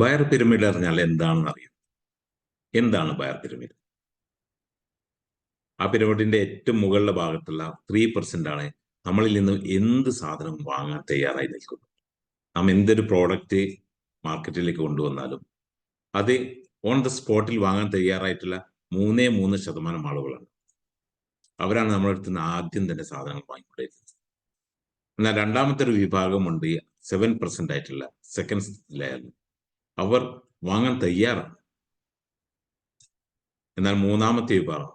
Buyer pyramid അറിഞ്ഞാൽ എന്താണെന്ന് അറിയാം. എന്താണ് ബയർ പിരമിഡ്? ആ പിരമിഡിന്റെ ഏറ്റവും മുകളിലെ ഭാഗത്തുള്ള 3% ആണ് നമ്മളിൽ നിന്ന് എന്ത് സാധനം വാങ്ങാൻ തയ്യാറായി നിൽക്കുന്നത്. നാം എന്തൊരു പ്രോഡക്റ്റ് മാർക്കറ്റിലേക്ക് കൊണ്ടുവന്നാലും അത് ഓൺ ദ സ്പോട്ടിൽ വാങ്ങാൻ തയ്യാറായിട്ടുള്ള 3% ആളുകളാണ്. അവരാണ് നമ്മുടെ അടുത്ത് നിന്ന് ആദ്യം തന്നെ സാധനങ്ങൾ വാങ്ങിക്കൊണ്ടിരിക്കുന്നത്. എന്നാൽ രണ്ടാമത്തെ ഒരു വിഭാഗമുണ്ട്, 7% ആയിട്ടുള്ള സെക്കൻഡ് ലെയർ. അവർ വാങ്ങാൻ തയ്യാറാണ്. എന്നാൽ മൂന്നാമത്തെ വിഭാഗം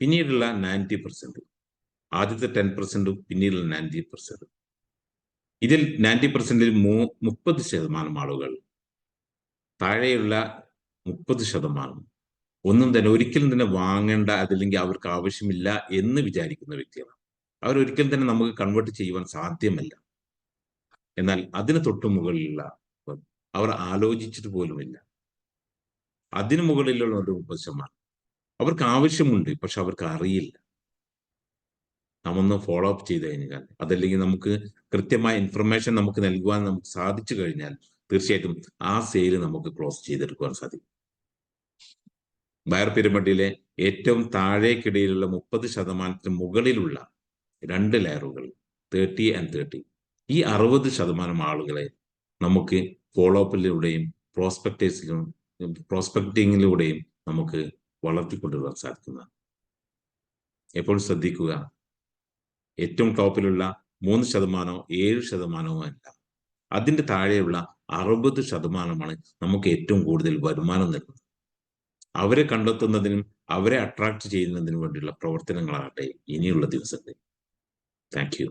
പിന്നീടുള്ള 90%, ആദ്യത്തെ 10%, പിന്നീടുള്ള 90%. ഇതിൽ 90%ൽ 30% ആളുകൾ, താഴെയുള്ള 30% ഒന്നും തന്നെ ഒരിക്കലും തന്നെ വാങ്ങേണ്ട, അതല്ലെങ്കിൽ അവർക്ക് ആവശ്യമില്ല എന്ന് വിചാരിക്കുന്ന വ്യക്തികളാണ്. അവരൊരിക്കലും തന്നെ നമുക്ക് കൺവേർട്ട് ചെയ്യുവാൻ സാധ്യമല്ല. എന്നാൽ അതിന് തൊട്ടു മുകളിലുള്ള അവർ ആലോചിച്ചിട്ട് പോലുമില്ല. അതിനു മുകളിലുള്ള ഒരു 30% അവർക്ക് ആവശ്യമുണ്ട്, പക്ഷെ അവർക്ക് അറിയില്ല. നാം ഒന്ന് ഫോളോ അപ്പ് ചെയ്ത് കഴിഞ്ഞാൽ, അതല്ലെങ്കിൽ നമുക്ക് കൃത്യമായ ഇൻഫർമേഷൻ നമുക്ക് നൽകുവാൻ നമുക്ക് സാധിച്ചു കഴിഞ്ഞാൽ തീർച്ചയായിട്ടും ആ സെയിൽ നമുക്ക് ക്ലോസ് ചെയ്തെടുക്കുവാൻ സാധിക്കും. ബയർ പിരമിഡിലെ ഏറ്റവും താഴേക്കിടയിലുള്ള 30% മുകളിലുള്ള 2 ലെയറുകൾ, 30 and 30, ഈ 60% ആളുകളെ നമുക്ക് ഫോളോ അപ്പിലൂടെയും പ്രോസ്പെക്ടിങ്ങിലൂടെയും നമുക്ക് വളർത്തിക്കൊണ്ടുവരാൻ സാധിക്കുന്നതാണ്. എപ്പോഴും ശ്രദ്ധിക്കുക, ഏറ്റവും ടോപ്പിലുള്ള 3%, 7% അല്ല, അതിൻ്റെ താഴെയുള്ള 60% നമുക്ക് ഏറ്റവും കൂടുതൽ വരുമാനം നൽകുന്നത്. അവരെ കണ്ടെത്തുന്നതിനും അവരെ അട്രാക്ട് ചെയ്യുന്നതിനും വേണ്ടിയുള്ള പ്രവർത്തനങ്ങളാകട്ടെ ഇനിയുള്ള ദിവസങ്ങളിൽ. Thank you.